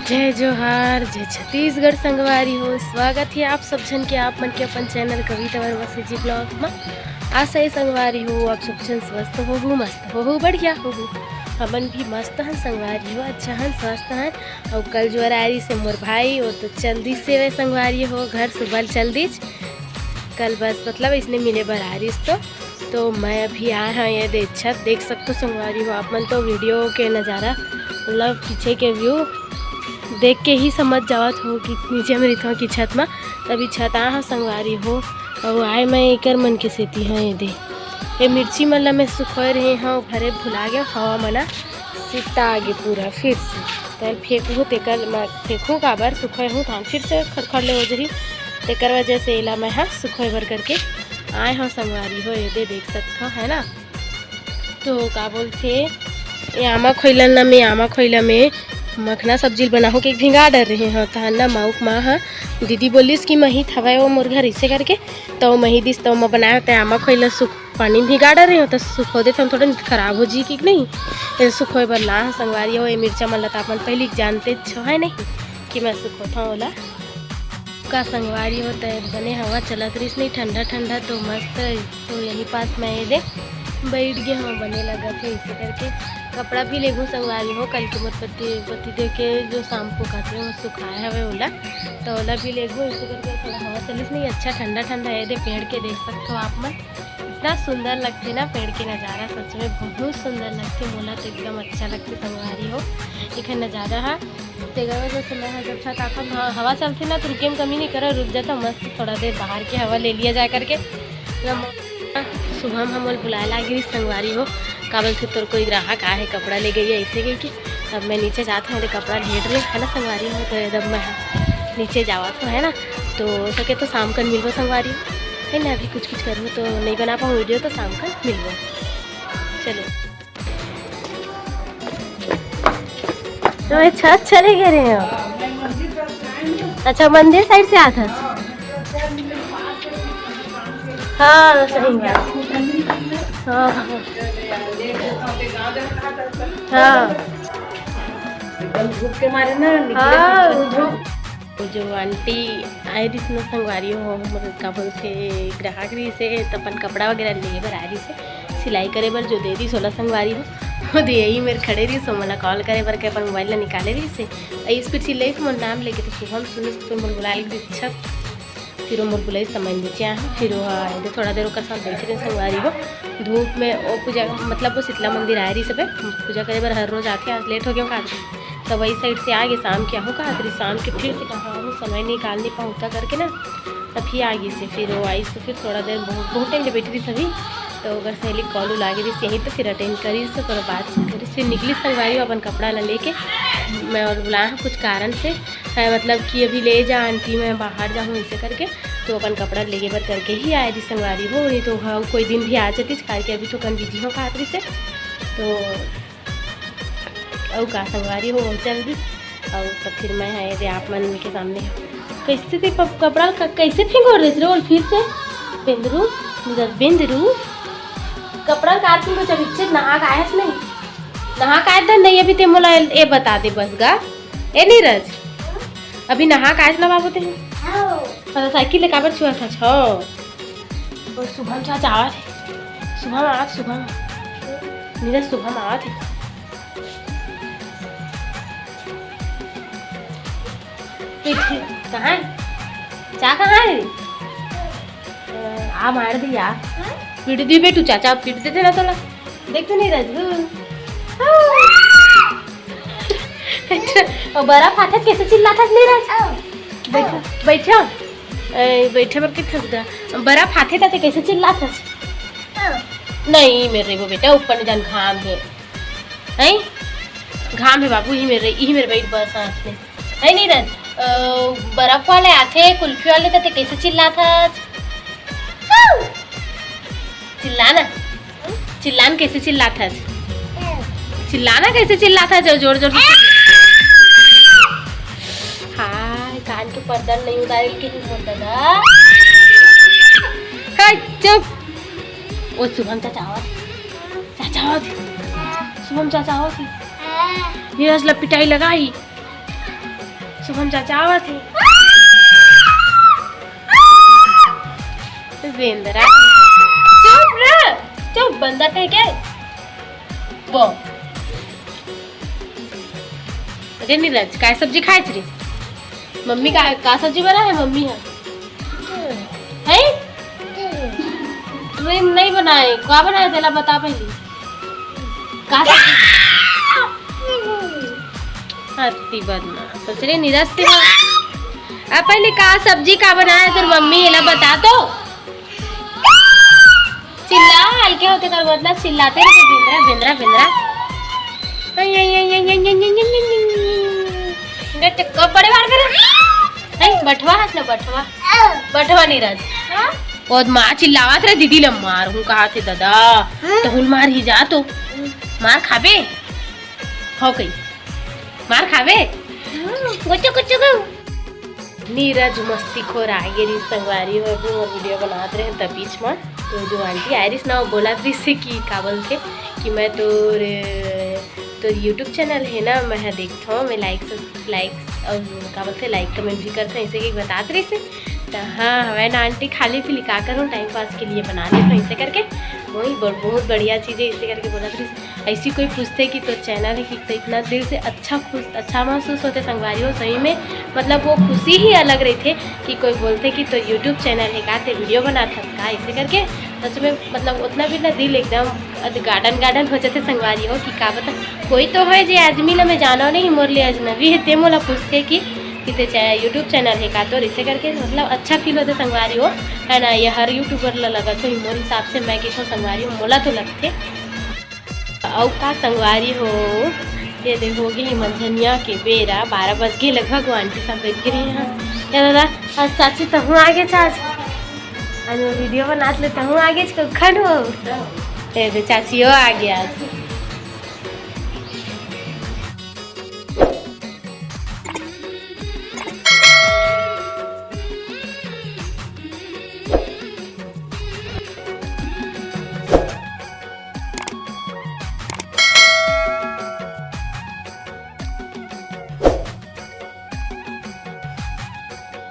जय जोहार, जय छत्तीसगढ़ संगवारी हो। स्वागत है आप सब जन के आप मन के अपन चैनल कविता वर्मा जी ब्लॉग में। आशा है संगवारी हो आप सब जन स्वस्थ हो, मस्त हो, बढ़िया हो। हमन भी मस्त हन संगवारी हो, अच्छा हन, स्वस्थ हन। और कल जो आरी से मोर भाई वो तो चल दी से वे संगवारी हो घर सुबह चल दी कल बस मतलब इसने मिले बरारिश तो मैं अभी आया हाँ ये देख सकते हो संगवारी हो आप मन। तो वीडियो के नज़ारा मतलब पीछे के व्यू देख के ही समझ जावत हो कि नीचे में रही की छत में तभी छत आ संगवारी हो। और आए मैं एक मन के सेती हाँ ये मिर्ची मन मैं सुखोए रहे हाँ भरे भुला गया हवा मना सीता आगे पूरा फिर से तल फेंकूँ तेकर मैं फेंकूँ काबर सुखोए हूँ धान फिर से खड़खड़ ले हो जही तेकर वजह से एला मैं हाँ सुखोए भर करके आए हाँ संगवारी हो। ये देख सकते हो है ना। तो का बोलते आमा खोइला ना मैं आमा खोइला में मखना सब्जी बनाहो के भिंगा डर रहे हैं तहन्ना माउक माँ हाँ दीदी बोलिस कि मही थवा वो मोर घर इसे करके तो मही दिस तो मैं बनाया तो आमा खोइला सुख पानी भिंगा डर रहे हो तो सुखो देते हम थोड़ा खराब हो जी कि नहीं ये सुखोए बना संगवारी हो। ये मिर्चा मन लता अपन पहले जानते छो है नहीं कि मैं सुखो था ओला का संगवारी हो तो बने हवा चलत रही नहीं ठंडा ठंडा तो मस्त। तो यहीं पास मैं ये दे बैठ गए हम बने लगा थे इसे करके कपड़ा भी ले गूँ संगवारी हो। कल के मोर पति दे के जो शाम को खाते हैं सुखाए हवे ओला तो ओला भी ले गूँ इसे करके थोड़ा हवा चलिस नहीं अच्छा ठंडा ठंडा है दे पेड़ के देख सकते हो आप मन इतना सुंदर लगते ना पेड़ के नज़ारा सच में बहुत सुंदर लगते मोला तो एकदम अच्छा लगते संगवारी हो एक नज़ारा है। तेगर वजह से मैं जब छत आता हवा चलती ना तो रुके में कमी नहीं करा रुक जाता मस्त थोड़ा देर बाहर की हवा ले लिया जाए करके। सुबह हम मोल बुलाए लागी संगवारी हो काबल से तोर कोई ग्राहक आए कपड़ा ले गई है ऐसे गई कि तब मैं नीचे जाता हूँ कपड़ा ढेर रही है ना संगवारी हो। तो एकदम मैं नीचे जावा तो है ना तो सके तो शाम कर मिलबो संगवारी है ना। अभी कुछ करूँ तो नहीं बना पाऊँ वीडियो तो शाम कर मिलबो। चलो तो छत चले गए रहे हो। अच्छा मंदिर साइड से आता हाँ सही बात हाँ हाँ धूप के मारे ना हाँ जो आंटी आई रही ना संगवारी हो का बोलते ग्राहक रही से तो अपन कपड़ा वगैरह ले बर आ रही से सिलाई करे बर जो दे दी 16 संगवारी हो वो दे यही मेरे खड़े रही सो मला कॉल करे बर के अपन मोबाइल ला निकाले रही से इस पर सिलाई तो मोर नाम लेके तो सुबह सुनी तो मोर बुला ली अच्छा फिर मोर बुलाई समझ नीचे फिर वो थोड़ा देर का साथ बैठे रहे संगवारी हो धूप में वो पूजा मतलब वो शीतला मंदिर आ रही सब पूजा करे बर हर रोज आके आज लेट हो गया का तो वही साइड से आगे शाम के आहूँ का शाम के फिर से कहाँ आहूँ समय निकाल नहीं पाऊँता करके ना तभी आगे से फिर वो आई तो फिर थोड़ा देर बहुत टाइम जब बैठी थी सभी तो अगर सहेली कॉल लागे रही यहीं तो फिर अटेंड करी से करो बात करी फिर निकली संगवारी अपन कपड़ा ला लेके मैं और बुलाया कुछ कारण से मतलब कि अभी ले जा आंटी मैं बाहर जाऊँ इसे करके तो अपन कपड़ा लेके बर करके ही आए थी संगवारी हो नहीं तो हाँ कोई दिन भी आ जाती करके अभी तो कन बिजी हो खातरी से तो और का संगवारी हो चल दी और तो फिर मैं है दे आप मन के सामने कैसे थे कपड़ा कैसे फेंको रहे थे और फिर से बिंदरू कपड़ा काट के जब इच्छे नहा का आया नहीं नहा का आया था नहीं अभी ते मोला ए बता दे बस गा ए नीरज अभी नहा का आया बाबू ते पता साइकिल ले काबर छुआ था छो और सुबह चाह आवा थे सुबह में आज सुबह में नीरज सुबह में आवा थे कहाँ चा कहाँ है आ मार दी यार पीट दी बेटू चाचा पीट देते ना तोला देख तो नहीं रजू और बड़ा फाटक कैसे चिल्लाता नहीं रज बैठा बैठा बैठे पर कितना था बड़ा फाटे था कैसे चिल्लाता नहीं मेरे वो बेटा ऊपर जान घाम है घाम है बाबू ही मेरे बैठ बस साथ में है नहीं रज बर्फ वाले आते कुल्फी वाले थे कैसे चिल्लाता चिल्लाना कैसे चिल्लाता चिल्लाना कैसे चिल्लाता जो जोर जोर हाँ कान के पर्दा नहीं उतारे के दादा चुप वो शुभम चाचा शुभम चाचा नीरज ला पिटाई लगाई शुभम चाचा आवा थे वेंदरा चुप रे चुप बंदा थे क्या वो अरे नीरज काय सब्जी खायच रे मम्मी का सब्जी बना है मम्मी है ट्रेन नहीं बनाए क्या बनाए तेला बता पहले का हत्ती बदना सोच रहे नीरज थे अब पहले का सब्जी का बनाया तेरी मम्मी एला बता तो चिल्ला हल्के होते कर मतलब चिल्लाते रहे बिंद्रा बिंद्रा बिंद्रा बड़े बार कर बटवा हंस ना बटवा बटवा नीरज और माँ चिल्लावत रहे दीदी ले मार हूँ कहा थे दादा तो हुल मार ही जा तो मार खाबे हो गई मार खाबे कुछ कुछ नीरज मस्ती खोर आगे री संगवारी हो और वीडियो बनाते रहे तब बीच में तो जो आंटी आयरिस ना बोला थी से कि का बोलते कि मैं तो यूट्यूब चैनल है ना मैं देखता हूँ मैं लाइक और क्या बोलते लाइक कमेंट भी करते हैं ऐसे कि बताते रही से तो हाँ हमें ना आंटी खाली फिर लिखा करूँ टाइम पास के लिए बना लेते हैं ऐसे करके वही बहुत बढ़िया चीज़ है ऐसे करके बोला था ऐसी कोई पूछते कि तो चैनल है कि तो इतना दिल से अच्छा महसूस होते संगवारी हो सही में मतलब वो खुशी ही अलग रही थे कि कोई बोलते कि तो यूट्यूब चैनल है का वीडियो बनाता का ऐसे करके सच में मतलब उतना भी ना दिल एकदम गार्डन हो जाते संगवारी हो कि का बता कोई तो है जो आदमी ला मैं जानो नहीं मोर लिए अजनबी है ते मोला पूछते कि यूट्यूब चैनल है का तो इसे करके मतलब अच्छा फील होते संगवारी हो है ना ये हर यूट्यूबर ला लगा तो मोर हिसाब से मैं किसो संगवारी हो मोला तो लगते और का संगवारी हो ये देखोगे मंझनिया के बेरा 12 बज गए लगभग आंटी सब बैठ गई यहाँ दादा आज चाची तहूँ आगे चाच वीडियो बना लेता हूँ आगे कखन हो चाची हो आ गया